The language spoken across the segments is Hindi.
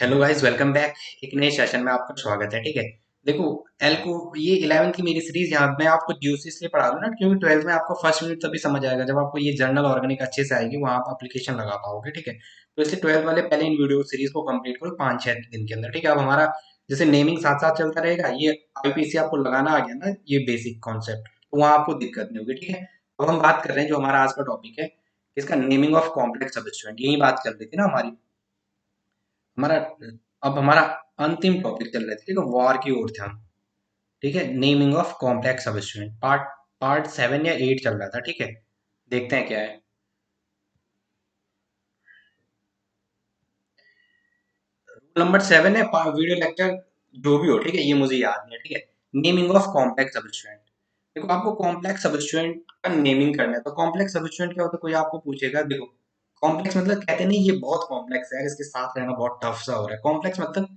Hello guys, welcome back. एक नए सेशन में आपका स्वागत है। ठीक है, देखो, एल को ये 11th की मेरी सीरीज यहाँ मैं आपको जीओसी इसलिए पढ़ा रहा हूँ ना, क्योंकि 12th में आपको फर्स्ट यूनिट तभी समझ आएगा जब आपको ये जर्नल ऑर्गेनिक अच्छे से आएगी, वहाँ आप एप्लीकेशन लगा पाओगे। ठीक है, तो इसलिए 12th वाले पहले इन वीडियो सीरीज को कंप्लीट करो 5-6 दिन के अंदर। ठीक है, अब हमारा जैसे नेमिंग साथ साथ चलता रहेगा, ये आईपीसी आपको लगाना आ गया ना, ये बेसिक कॉन्सेप्ट, तो वहाँ आपको दिक्कत नहीं होगी। ठीक है, अब हम बात कर रहे हैं जो हमारा आज का टॉपिक है, इसका नेमिंग ऑफ कॉम्प्लेक्स सब्स्टिट्यूएंट, यही बात कर रही थी ना हमारी। हमारा अब हमारा अंतिम टॉपिक चल रहा था, ठीक है, वॉर की ओर थे हम। ठीक है, naming of complex substituent part part 7 या 8 चल रहा था। ठीक है, देखते हैं क्या है। रूल नंबर 7 है, वीडियो लेक्चर जो भी हो, ठीक है, ये मुझे याद नहीं है। ठीक है, नेमिंग ऑफ कॉम्प्लेक्स सबस्टिट्यूएंट। देखो, आपको कॉम्प्लेक्स सबस्टिट्यूएंट का नेमिंग करना है, तो कॉम्प्लेक्स सबस्टिट्यूएंट क्या होता है, कोई आपको पूछेगा। देखो, कॉम्प्लेक्स मतलब कहते नहीं ये बहुत कॉम्प्लेक्स है यार, इसके साथ रहना बहुत टफ सा हो रहा है। कॉम्प्लेक्स मतलब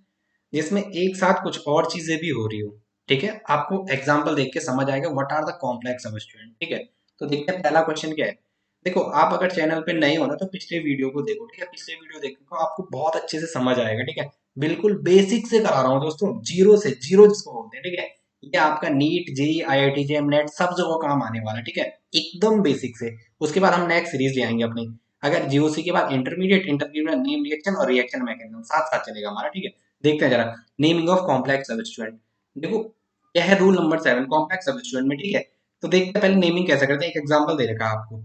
जिसमें एक साथ कुछ और चीजें भी हो रही हो। ठीक है, आपको एग्जांपल देख के समझ आएगा व्हाट आर द कॉम्प्लेक्स सबस्टिट्यूएंट। ठीक है, तो देखते हैं पहला क्वेश्चन क्या है। देखो, आप अगर चैनल पे नए हो ना, तो पिछले वीडियो को देखो। ठीक है, पिछले वीडियो देखने को आपको बहुत अच्छे से समझ आएगा। ठीक है, बिल्कुल बेसिक से करा रहा हूँ दोस्तों, जीरो से, जीरो जिसको बोलते हैं। ठीक है, ये आपका NEET, JEE, IIT, JM NET सब जगह काम आने वाला है। ठीक है, एकदम बेसिक से। उसके बाद हम नेक्स्ट सीरीज ले आएंगे अपनी। अगर जीओसी के बाद इंटरमीडिएट, इंटरमीडिएट में नेम रिएक्शन और रिएक्शन मैकेनिज्म साथ साथ चलेगा हमारा। ठीक है, देखते हैं जरा नेमिंग ऑफ कॉम्प्लेक्स सबस्टिट्यूएंट। देखो, क्या है रूल नंबर 7 कॉम्प्लेक्स सबस्टिट्यूएंट में। ठीक है, तो देखते हैं पहले नेमिंग कैसे करते हैं। एक एग्जांपल दे रखा है आपको।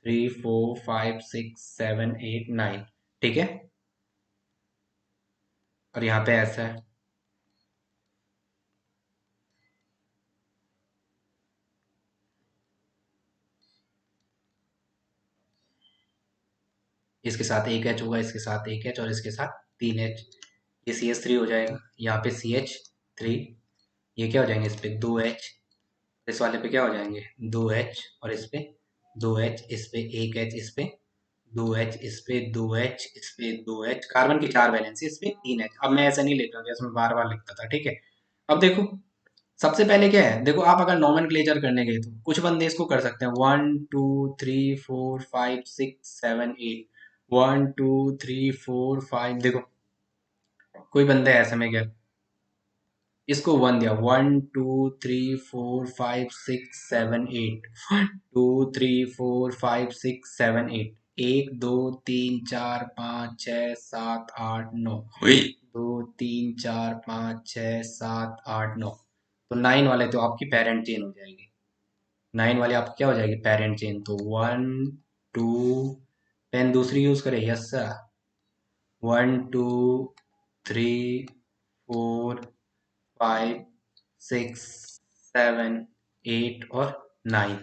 3 4 5 6 7 8 9। ठीक है, और यहाँ पे ऐसा है। इसके साथ एक एच होगा, इसके साथ एक एच, और इसके साथ 3 एच। ये CH3 हो जाएगा, यहाँ पे CH3। ये क्या हो जाएंगे, इस पे 2 एच। इस वाले पे क्या हो जाएंगे, 2 एच, और इस पे 2 एच, इस पे एक एच, इस पे 2 एच, इस पे 2 एच, इस पे 2 एच। कार्बन की 4 वैलेंसी, इस पे 3 एच। अब मैं ऐसा नहीं लिख रहा जैसे मैं बार बार लिखता था। ठीक है, अब देखो, सबसे पहले क्या है। देखो, आप अगर नॉमेनक्लेचर करने गए तो कुछ बंदे इसको कर सकते हैं 1 2 3 4 5 6 7 8। 1 2 3 4 5, देखो, कोई बंदे ऐसे में क्या, इसको 1 दिया, 1 2 3 4 5 6 7 8। 1 2 3 4 5 6 7 8। 1 2 3 4 5 6 7 8 9। 2 3 4 5 6 7 8 9। तो 9 वाले तो आपकी पेरेंट चेन हो जाएगी। 9 वाली आपकी क्या हो जाएगी, पेरेंट चेन। तो 1 2, पेन दूसरी यूज करें, यस सर। 1 2 3 4 5 6 7 8 और 9।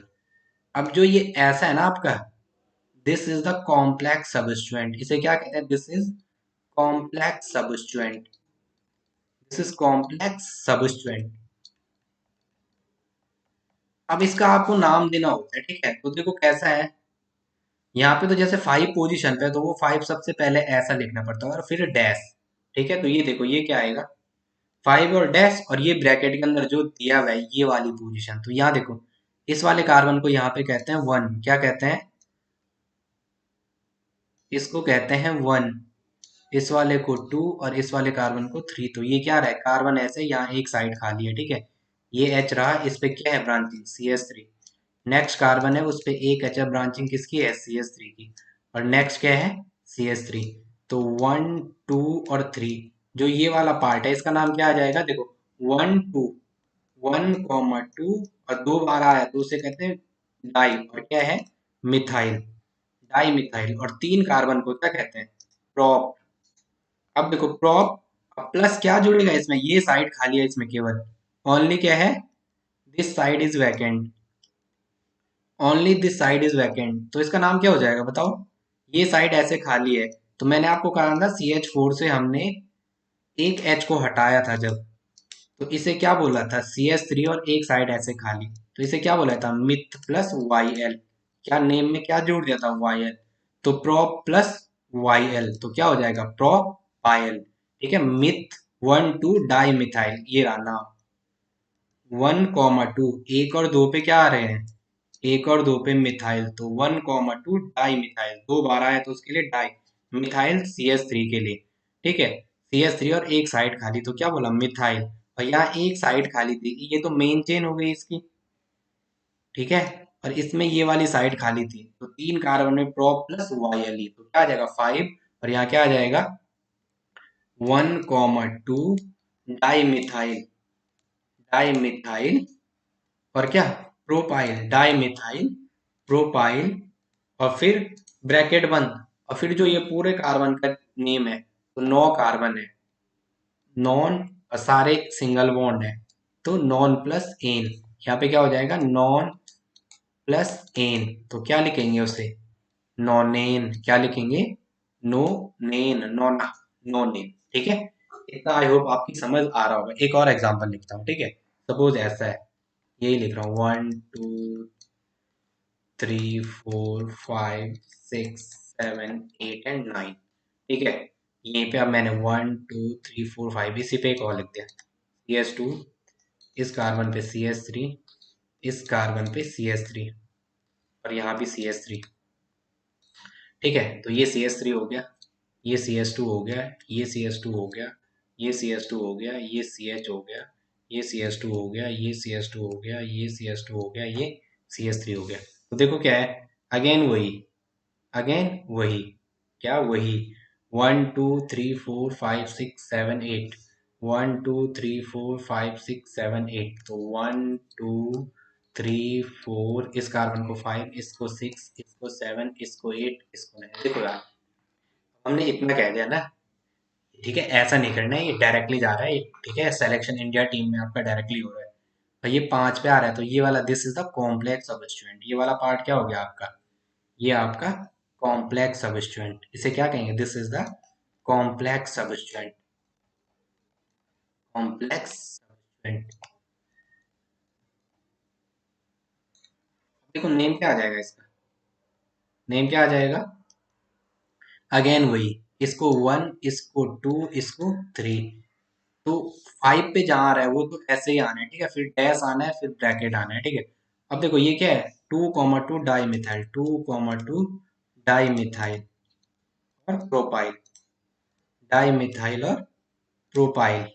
अब जो ये ऐसा है ना आपका, this is the complex substituent. इसे क्या कहते हैं, this is complex substituent. This is complex substituent. अब इसका आपको नाम देना होता है। ठीक है, तो देखो कैसा है। यहाँ पे तो जैसे 5 पोजीशन पे है, तो वो 5 सबसे पहले ऐसा लिखना पड़ता है और फिर डैश। ठीक है, तो ये देखो, ये क्या आएगा, 5 और डैश, और ये ब्रैकेट के अंदर जो दिया हुआ है ये वाली पोजीशन। तो यहाँ देखो, इस वाले कार्बन को यहाँ पे कहते हैं 1। क्या कहते हैं, इसको कहते हैं 1। इस वाले को 2 और इस वाले कार्बन को 3। तो ये क्या रहा है, कार्बन ऐसे यहाँ एक साइड खाली है। ठीक है, ये H रहा, इस पे क्या है, ब्रांचिंग CH3। नेक्स्ट कार्बन है, उस पे एक एच है, ब्रांचिंग किसकी है, CH3 की। और नेक्स्ट क्या है, CH3। तो 1 2 और 3, जो ये वाला पार्ट है इसका नाम क्या आ जाएगा, देखो, 1 2, 1 2 और 2 बार आया तो उसे कहते हैं डाई, और क्या है, मिथाइल, डाई मिथाइल। और 3 कार्बन को क्या कहते हैं, प्रोप। अब देखो, प्रोप, अब प्लस क्या जुड़ेगा इसमें, ये साइड खाली है इसमें केवल, ओनली क्या है, this side is vacant. Only this side is vacant, तो इसका नाम क्या हो जाएगा बताओ। ये साइड ऐसे खाली है, तो मैंने आपको कहा था CH4 से हमने एक H को हटाया था जब, तो इसे क्या बोला था, CH3, और एक साइड ऐसे खाली, तो इसे क्या बोला था, मिथ प्लस YL। क्या नेम में क्या जोड़ दिया था, YL। तो प्रोप प्लस YL, तो क्या हो जाएगा, प्रोप YL। ठीक है, मिथ 1 2 डाई मिथाइल, ये रहा नाम। 1 2, 1 और 2 पे क्या आ रहे हैं, एक और दो पे मिथाइल, तो 1,2 डाई मिथाइल, दो बार आया तो उसके लिए डाई मिथाइल CH3 के लिए। ठीक है, CH3 और एक साइड खाली, तो क्या बोला मिथाइल, और यहाँ एक साइड खाली थी, ये तो मेन चेन हो गई इसकी। ठीक है, और इसमें ये वाली साइड खाली थी, तो तीन कार्बन में प्रोप प्लस YLE, तो क्या आ जाएगा 5, और यहाँ क्या आ जाएगा 1,2 डाई मिथाइल, डाई मिथाइल, और क्या प्रोपाइल, डाई मिथाइल प्रोपाइल, और फिर ब्रैकेट बंद, और फिर जो ये पूरे कार्बन का नेम है, तो 9 कार्बन है, नॉन, और सारे सिंगल बॉन्ड है, तो नॉन प्लस एन, यहाँ पे क्या हो जाएगा नॉन प्लस एन, तो क्या लिखेंगे उसे नोनेन, क्या लिखेंगे नो नेन, नोना, नोनेन। ठीक है, इतना आई होप आपकी समझ आ रहा होगा। एक और एग्जांपल लिखता हूँ। ठीक है, सपोज ऐसा है, यही लिख रहा हूँ 1 2 3 4 5 6 7 8 एंड 9। ठीक है, यहीं पे अब मैंने 1 2 3 4 5 इसी पे एक और लिख दिया, CH2, इस कार्बन पे CH3, इस कार्बन पे CH3, और यहाँ भी CH3। ठीक है, तो ये CH3 हो गया, ये CH2 हो गया, ये CH2 हो गया, ये CH2 हो गया, ये CH हो गया, ये CH2 हो गया, ये CH2 हो गया, ये CH2 हो गया, ये CH3 हो गया। तो देखो क्या है, अगेन वही, अगेन वही, क्या वही 1 2 3 4 5 6 7 8, 1 2 3 4 5 6 7 8, तो 1 2 3 4, इस कार्बन को 5, इसको 6, इसको 7, इसको 8, इसको 9। देखो यार, हमने इतना कह दिया ना। ठीक है, ऐसा नहीं करना है, ये डायरेक्टली जा रहा है। ठीक है, सिलेक्शन इंडिया टीम में आपका डायरेक्टली हो रहा है, और ये 5 पे आ रहा है, तो ये वाला दिस इज द कॉम्प्लेक्स सबस्टिट्यूएंट, ये वाला पार्ट क्या हो गया आपका, ये आपका कॉम्प्लेक्स सबस्टिट्यूएंट, इसे क्या कहेंगे, this is the complex substituent, complex substituent. देखो नेम क्या आ जाएगा इसका, नेम क्या आ जाएगा, अगेन वही, इसको 1, इसको 2, इसको 3, तो 5 पे जहाँ आ रहा है वो तो ऐसे ही आना है। ठीक है, फिर डैश आना है, फिर ब्रैकेट आना है। ठीक है, अब देखो ये क्या है 2,2 डाई मिथाइल, 2,2 डाई मिथाइल और प्रोपाइल, डाई मिथाइल और प्रोपाइल,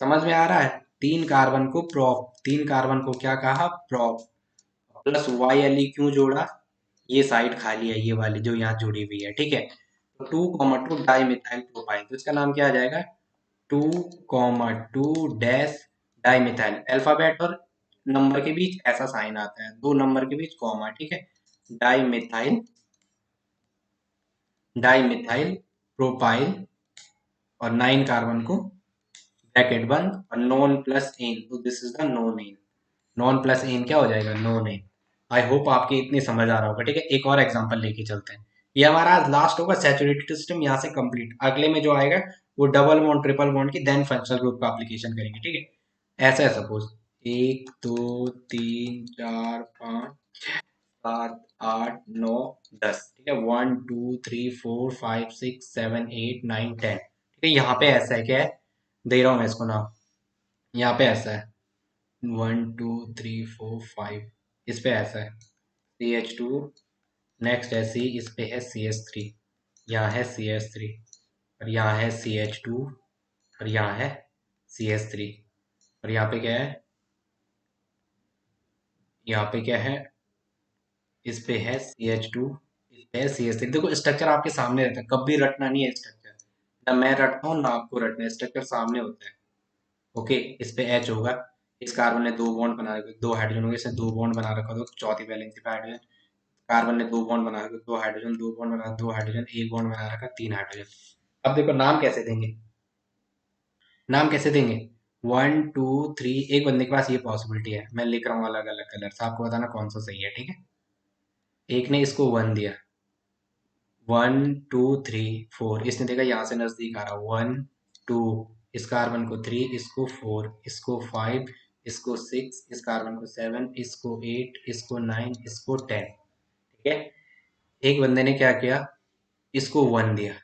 समझ में आ रहा है। तीन कार्बन को प्रोप, तीन कार्बन को क्या कहा प्रोप, प्लस YLE क्यों जोड़ा, ये साइड खाली है, ये वाली जो यहाँ जुड़ी हुई है। ठीक है, तो 2,2 डाई मिथाइल प्रोपाइल, तो इसका नाम क्या आ जाएगा 2,2 डैश डाई मिथाइल, अल्फाबेट और नंबर के बीच ऐसा साइन आता है, दो नंबर के बीच कॉमा। ठीक है, dimethyl, dimethyl propyl, और 9 कार्बन को ब्रैकेट बंद, और नॉन प्लस एन, तो this is the non n, non plus n क्या हो जाएगा नॉन एन। आई होप आपके इतनी समझ आ रहा होगा। ठीक है, एक और एग्जांपल लेके चलते हैं, ये हमारा आज लास्ट होगा सैचुरेटेड सिस्टम, यहाँ से कंप्लीट, अगले में जो आएगा वो डबल बॉन्ड ट्रिपल बॉन्ड की देन फंक्शनल ग्रुप का एप्लीकेशन करेंगे। ठीक है, ऐसा है सपोज 1 2 3 4 5 7 8 9 10। ठीक है, 1 2 3 4 5 6 7 8 9 10। ठीक है, यहाँ पे ऐसा है, क्या है दे रहा हूँ मैं इसको नाम, यहाँ पे ऐसा है 1 2 3 4 5, इस पे ऐसा है CH2, नेक्स्ट है C, इस पे है CH3, यहाँ है CH3, और यहाँ है CH2, और यहाँ है CH3, और यहाँ पे क्या है, यहाँ पे क्या है, इस पे है CH2, इस पे है CH3। देखो स्ट्रक्चर आपके सामने रहता है, कभी रटना नहीं है स्ट्रक्चर, ना मैं रटता हूँ ना आपको रटना है, स्ट्रक्चर सामने होता है। ओके, इस पे H होगा, इस कार्बन ने दो बॉन्ड बना रखे, दो हाइड्रोजन हो गए, इसने दो बॉन्ड बना रखा, तो चौथी वैलेंसी पे हाइड्रोजन, कार्बन ने दो बॉन्ड बना रखा, दो हाइड्रोजन, दो बॉन्ड बना, दो हाइड्रोजन, एक बॉन्ड बना रखा, तीन हाइड्रोजन। अब देखो नाम कैसे देंगे, नाम कैसे देंगे 1 2 3, एक बंदे के पास ये पॉसिबिलिटी है, मैं लिख रहा हूँ अलग अलग कलर से, आपको बताना कौन सा सही है। ठीक है, एक ने इसको 1 दिया, 1 2 3 4, इसने देखा यहाँ से नजदीक आ रहा 1 2, इस कार्बन को 3, इसको 4, इसको 5, इसको 6, इस कार्बन को 7, इसको 8, इसको 9, इसको 10। ठीक है, एक बंदे ने क्या किया, इसको 1 दिया,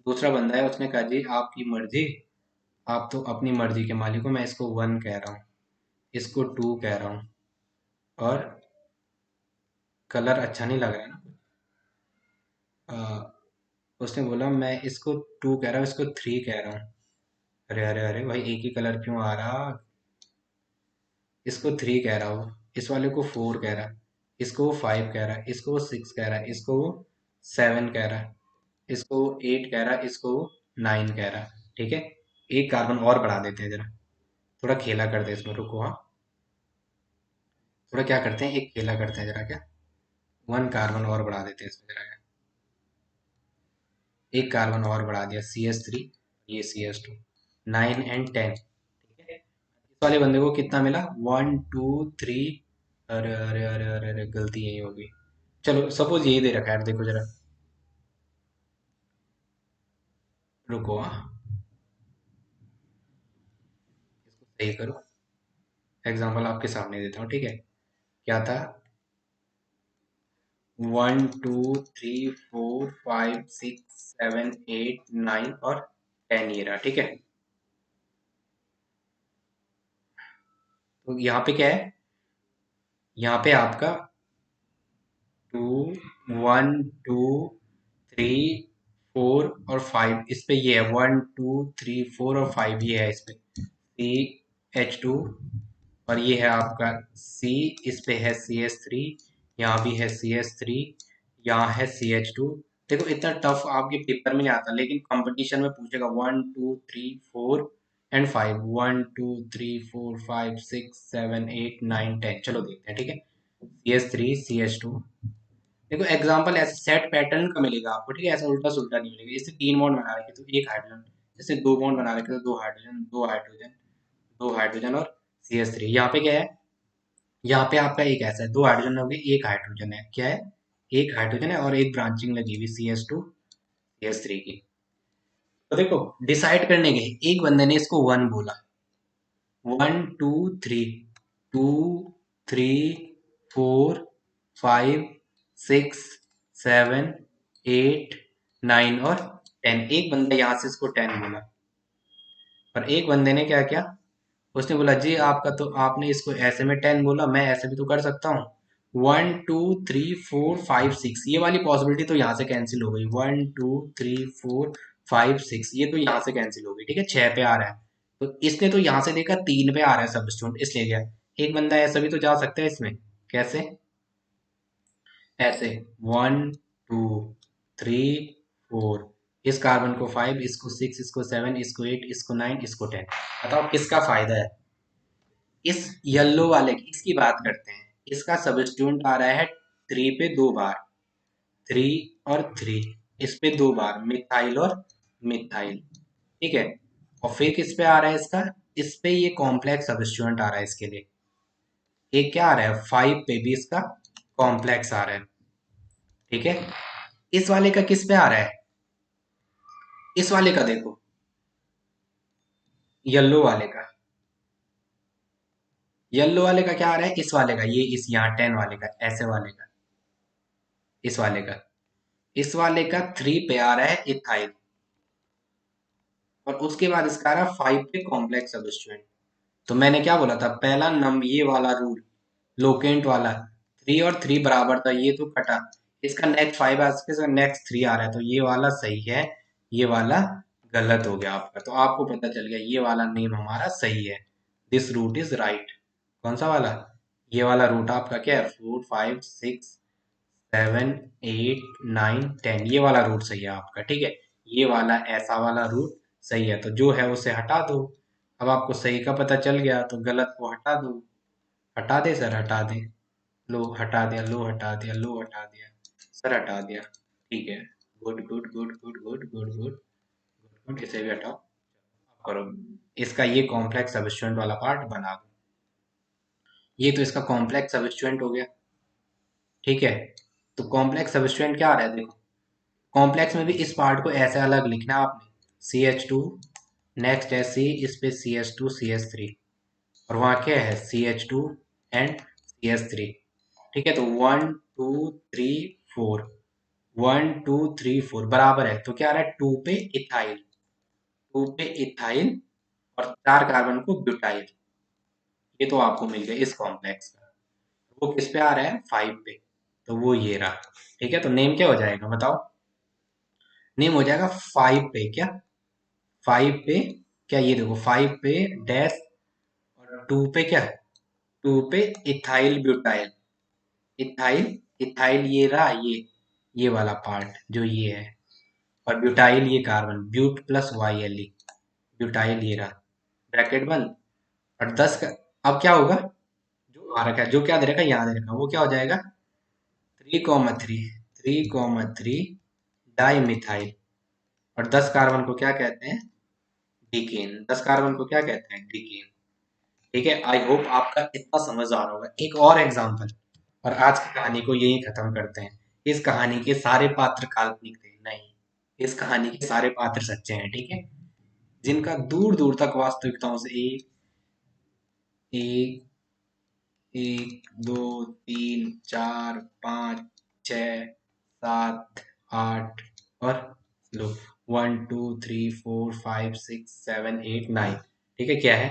दूसरा बंदा है उसने कहा जी आपकी मर्जी, आप तो अपनी मर्जी के मालिक हो, मैं इसको 1 कह रहा हूँ, इसको 2 कह रहा हूँ, और कलर अच्छा नहीं लग रहा है ना। उसने बोला मैं इसको 2 कह रहा हूँ, इसको 3 कह रहा हूँ। अरे अरे अरे भाई, एक ही कलर क्यों आ रहा। इसको 3 कह रहा हूँ, इस वाले को 4 कह रहा है, इसको वो 5 कह रहा है, इसको वो 6 कह रहा है, इसको वो 7 कह रहा है, इसको वो 8 कह रहा है, इसको वो 9 कह रहा है। ठीक है, एक कार्बन और बढ़ा देते हैं जरा, थोड़ा खेला करते हैं इसमें, रुको हाँ। थोड़ा क्या करते हैं, एक खेला करते हैं जरा, क्या 1 कार्बन और बढ़ा देते हैं इसमें जरा। एक कार्बन और बढ़ा दिया, CH3, ये CH2, 9 एंड 10। ठीक है, इस वाले बंदे को कितना मिला, 1 2 3। अरे अरे अरे अरे अरे, गलती यही होगी। चलो सपोज यही दे रखा है, देखो जरा, रुको हाँ, इसको सही करो। एग्जाम्पल आपके सामने देता हूँ, ठीक है। क्या था, 1 2 3 4 5 6 7 8 9 और 10 ये रहा, ठीक है। तो यहाँ पे क्या है, यहाँ पे आपका 2 1 2 3 4 और 5, इस पे ये है 1 2 3 4 और 5, ये है इस पे CH2। और ये है आपका C, इस पे है CH3, यहाँ भी है CH3, यहाँ है CH2। देखो इतना टफ आपके पेपर में नहीं आता, लेकिन कंपटीशन में पूछेगा 1 2 3 4 एंड 5, 1 2 3 4 5 6 7 8 9 10। चलो देखते हैं, ठीक है। CH3 CH2, देखो एग्जांपल ऐसे सेट पैटर्न का मिलेगा आपको, ठीक है, ऐसा उल्टा सुल्टा नहीं मिलेगा। जैसे 3 बॉन्ड बना रखे तो एक हाइड्रोजन, जैसे 2 बॉन्ड बना रखे तो 2 हाइड्रोजन, 2 हाइड्रोजन, 2 हाइड्रोजन और CH3। यहाँ पे क्या है, यहाँ पे आपका एक ऐसा है, 2 हाइड्रोजन हो गए, एक हाइड्रोजन है, क्या है, एक हाइड्रोजन है और एक ब्रांचिंग लगी हुई CH2 CH3 की। तो देखो डिसाइड करने गए, एक बंदे ने इसको 1 बोला, 1 2 3, 2 3 4 5 6 7 8 9 और 10। एक बंदा यहाँ से इसको 10 बोला, और एक बंदे ने क्या किया, उसने बोला जी आपका तो, आपने इसको ऐसे में 10 बोला, मैं ऐसे भी तो कर सकता हूँ। 1 2 3 4 5 6, ये वाली पॉसिबिलिटी तो यहाँ से कैंसिल हो गई, 1 2 3 4 5 6, ये तो यहाँ से कैंसिल हो गई, ठीक है, 6 पे आ रहा है। तो इसने तो यहाँ से देखा 3 पे आ रहा है सब्स्टिट्यूट, इसलिए गया। एक बंदा ऐसा भी तो जा सकता है इसमें, कैसे, ऐसे 1 2 3 4, इस कार्बन को 5, इसको 6, इसको 7, इसको 8, इसको 9, इसको 10। बताओ किसका फायदा है। इस येलो वाले की, इसकी बात करते हैं, इसका सब्स्टिट्यूट आ रहा है 3 पे 2 बार, 3 और 3, इस पे 2 बार मिथाइल और मिथाइल, ठीक है। और फिर किस पे आ रहा है इसका, इस पे ये कॉम्प्लेक्स सब्स्टिट्यूएंट आ रहा है इसके लिए। एक क्या आ रहा है, 5 पे भी इसका कॉम्प्लेक्स आ रहा है, ठीक है। इस वाले का किस पे आ रहा है, इस वाले का देखो, येलो वाले का, येलो वाले का क्या आ रहा है, इस वाले का, ये इस यहाँ 10 वाले का, ऐसे वाले का, इस वाले का, इस वाले का 3 पे आ रहा है इथाइल, और उसके बाद इसका आ रहा है 5 पे कॉम्प्लेक्स सब्स्टिट्यूएंट। तो मैंने क्या बोला था, पहला नंबर ये वाला रूल, लोकेंट वाला, 3 और 3 बराबर था, ये तो कटा, इसका नेक्स्ट 5 है, इसका नेक्स्ट 3 आ रहा है, तो ये वाला सही है, ये वाला गलत हो गया आपका। तो आपको पता चल गया ये वाला नेम हमारा सही है, दिस रूट इज राइट। कौन सा वाला, ये वाला रूट आपका क्या है, 4 5 6 7 8 9 10, ये वाला रूट सही है आपका, ठीक है। ये वाला ऐसा वाला रूट सही है, तो जो है उसे हटा दो। अब आपको सही का पता चल गया, तो गलत को हटा दो। हटा दे सर, हटा दे, लो हटा दिया, लो हटा दिया, लो हटा दिया, सर हटा दिया, ठीक है। Good good good good good good good good, इसे भी हटाओ। अब करो, इसका ये कॉम्प्लेक्स सब्स्टिट्यूएंट वाला पार्ट बना दो। ये तो इसका कॉम्प्लेक्स सब्स्टिट्यूएंट हो गया, ठीक है। तो कॉम्प्लेक्स सब्स्टिट्यूएंट क्या आ रहा है, देखो कॉम्प्लेक्स में भी इस पार्ट को ऐसे अलग लिखना है आपने, CH2, नेक्स्ट है C, इस पे CH2 CH3, और वहाँ क्या है CH2 एंड CH3, ठीक है। तो 1 2 3 4, 1 2 3 4 बराबर है, तो क्या आ रहा है, 2 पे इथाइल, 2 पे इथाइल और 4 कार्बन को ब्यूटाइल, ये तो आपको मिल गया इस कॉम्प्लेक्स का। वो किस पे आ रहा है, 5 पे। तो वो ये रहा। ठीक है, तो नेम क्या हो जाएगा बताओ? नेम हो जाएगा 5 पे क्या? 5 पे क्या, ये देखो 5 पे डैश और 2 पे क्या? 2 पे इथाइल ब्यूटाइल। इथाइल, इथाइल ये रहा, ये वाला पार्ट जो ये है। और ब्यूटाइल ये carbon, but plus y l e, butyl ये रहा। ब्रैकेट बंद। और 10 का, अब क्या होगा? जो आ रखा है, जो क्या दे रखा है, यहाँ दे रखा है, वो क्या हो जाएगा? 3,3, 3,3 डाई मिथाइल। और 10 कार्बन को क्या कहते हैं? डिकेन। 10 कार्बन को क्या कहते हैं? डिकेन। ठीक है, आई होप आपका इतना समझ आ रहा होगा। एक और एग्जांपल, और आज की कहानी को यही खत्म करते हैं। इस कहानी के सारे पात्र काल्पनिक थे? नहीं, इस कहानी के सारे पात्र सच्चे हैं। ठीक है, जिनका दूर दूर तक वास्तविकताओं से एक एक एक दो तीन चार पाँच छ सात आठ और लो 1 2 3 4 5 6 7 8 9। ठीक है, क्या है?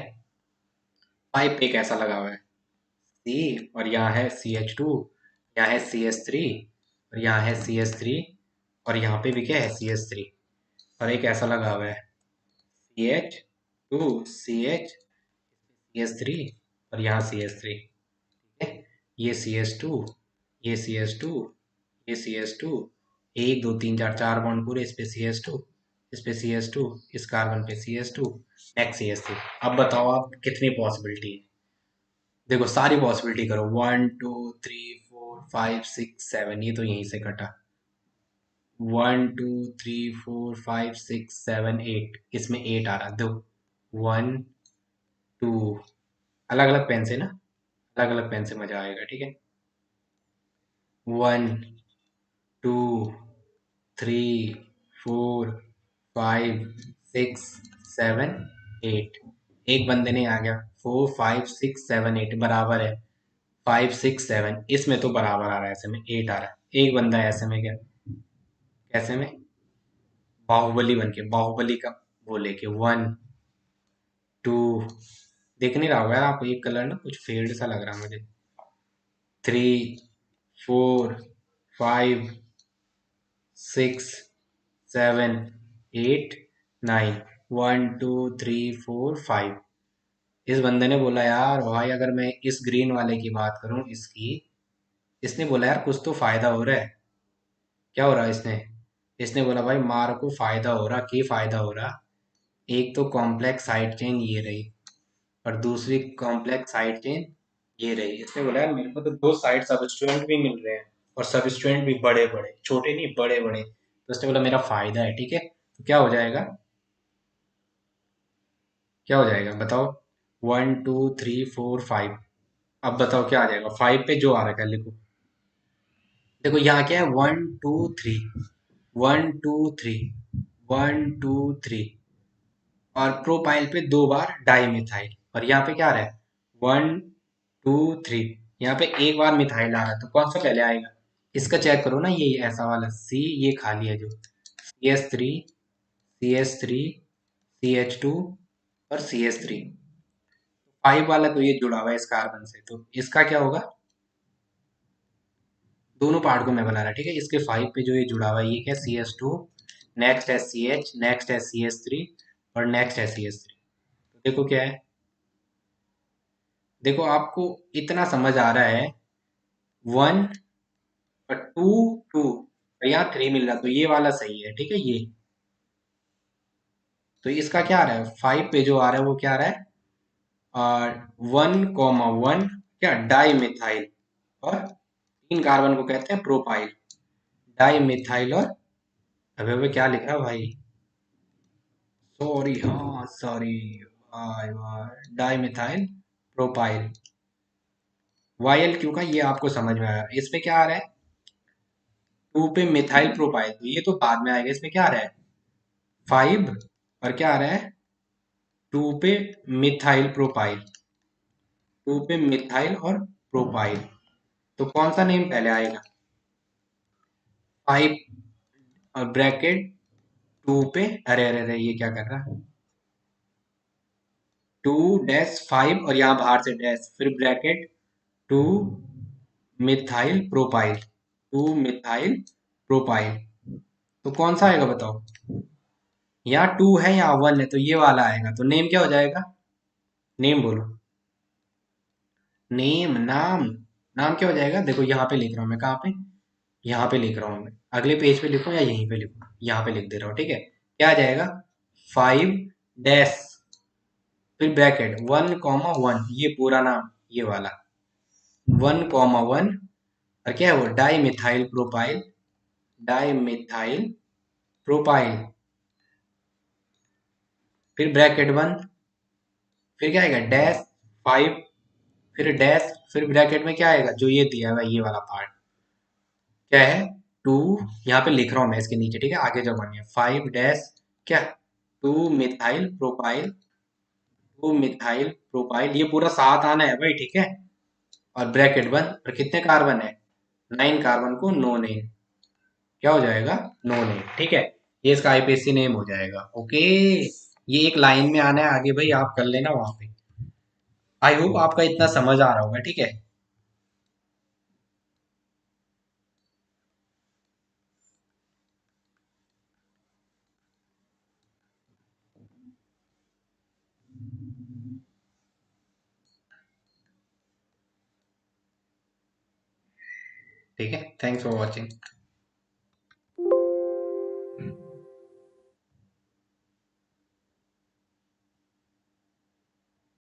पाइप पे कैसा लगा हुआ है? सी, और यहाँ है CH2, यहाँ है CS3, और यहाँ है CS3, और यहाँ पे भी क्या है? CS3। और एक ऐसा लगा हुआ है CH2 CH CS3, और यहाँ CS3। ठीक है, ये CS2, ये CS2, ये CS2, 1 2 3 4 4 बॉन्ड पूरे, इस पे CS2, इस पे CS2, इस कार्बन पे CS2, नेक्स्ट CS3। अब बताओ आप कितनी पॉसिबिलिटी है? देखो सारी पॉसिबिलिटी करो, 1 2 3 4 5 6 7, ये तो यहीं से कटा। 1 2 3 4 5 6 7 8, इसमें 8 आ रहा, दो 1 2, अलग अलग पेन से ना, अलग अलग पेन से मजा आएगा। ठीक है, 1 2 3 4 5 6 7 8। एक बंदे ने आ गया 4 5 6 7 8 बराबर है। 5 6 7, इसमें तो बराबर आ रहा है, ऐसे में 8 आ रहा है। एक बंदा है ऐसे में क्या, कैसे में? बाहुबली बन के, बाहुबली का वो लेके 1 2, देख नहीं रहा होगा यार आपको, ये कलर ना कुछ फेड सा लग रहा है मुझे। 3 4 5 6 7 8 9, 1 2 3 4 5। इस बंदे ने बोला यार भाई, अगर मैं इस ग्रीन वाले की बात करूं, इसकी, इसने बोला यार कुछ तो फायदा हो रहा है। क्या हो रहा है? इसने इसने बोला भाई मार को फायदा हो रहा, की फायदा हो रहा। एक तो कॉम्प्लेक्स साइड चेन ये रही, और दूसरी कॉम्प्लेक्स साइड चेन ये रही। इसने बोला यार मेरे को तो दो साइड सबस्ट्रेंट भी मिल रहे हैं, और सबस्ट्रेंट भी बड़े बड़े, छोटे नहीं बड़े बड़े। तो इसने बोला मेरा फायदा है। ठीक है, तो क्या हो जाएगा? क्या हो जाएगा बताओ? 1 2 3 4 5। अब बताओ क्या आ जाएगा? 5 पे जो आ रखा है लिखो। देखो यहाँ क्या है? 1 2 3, 1 2 3, 1 2 3, और प्रोपाइल पे दो बार डाई मिथाइल। और यहाँ पे क्या आ रहा है? 1 2 3, यहाँ पे एक बार मिथाइल आ रहा है, तो कौन सा पहले आएगा? इसका चेक करो ना, ये ऐसा वाला सी, ये खाली है जो CS3, CS3, CH2 और CS3। 5 वाला तो ये जुड़ा हुआ है इस कार्बन से, तो इसका क्या होगा? दोनों पार्ट को मैं बना रहा, ठीक है। इसके 5 पे जो ये जुड़ा हुआ है, ये क्या? CS2, नेक्स्ट है CH, नेक्स्ट है CS3, और नेक्स्ट है CS3। तो देखो क्या है, देखो आपको इतना समझ आ रहा है। 1 और 2 2, और यहाँ 3 मिल रहा, तो ये वाला सही है। ठीक है, ये तो इसका क्या आ रहा है? 5 पे जो आ रहा है वो क्या आ रहा है? और 1,1 क्या? Di methyl. और 3 कार्बन को कहते हैं प्रोपाइल। डाई मिथाइल, और अबे अबे क्या लिख रहा है भाई? सॉरी, हाँ sorry, di methyl propyl. YL Q का ये आपको समझ में आया। इसमें क्या आ रहा है? 2 पे मिथाइल प्रोपाइल, तो ये तो बाद में आएगा। इसमें क्या आ रहा है? 5, और क्या आ रहा है? 2 पे मिथाइल प्रोपाइल, 2 पे मिथाइल और प्रोपाइल। तो कौन सा नेम पहले आएगा? 5 और ब्रैकेट 2 पे, अरे अरे अरे ये क्या कर रहा है? 2-5, और यहाँ बाहर से डैश, फिर bracket 2 methyl propyl. Two methyl propyl. तो कौन सा आएगा बताओ? यहाँ टू है यहाँ वन है, तो ये वाला आएगा। तो नेम क्या हो जाएगा? नेम बोलो। नेम, नाम। नाम क्या हो जाएगा? देखो यहाँ पे लिख रहा हूँ मैं, कहाँ पे? यहाँ पे लिख रहा हूँ मैं। अगले पेज पे लिखूँ या यहीं पे लिखूँ? यहाँ पे लिख दे रहा हूँ, ठीक है। क्या आ जाएगा? 5 डैश, फिर ब्रैकेट 1, 1, ये पूरा नाम, ये वाला 1, 1, और क्या है वो? Di methyl propyl. Di methyl propyl, फिर ब्रैकेट 1, फिर क्या आएगा? डैश 5, फिर डैश, फिर ब्रैकेट में क्या आएगा? जो ये दिया हुआ है, ये वाला पार्ट क्या है? टू। यहाँ पे लिख रहा हूँ मैं इसके नीचे, ठीक है, आगे जमानी है। 5 डैश क्या? Two methyl propyl. Two methyl propyl, ये पूरा साथ आना है भाई, ठीक है। और ब्रैकेट बंद, और कितने कार्बन है? 9 कार्बन को नो नेम। क्या हो जाएगा? नो नेम, ठीक है। ये इसका आईपीएससी नेम हो जाएगा। ओके, ये एक लाइन में आना है आगे भाई, आप कर लेना वहां पे। आई होप आपका इतना समझ आ रहा होगा, ठीक है। ठीक है, थैंक्स फॉर वॉचिंग।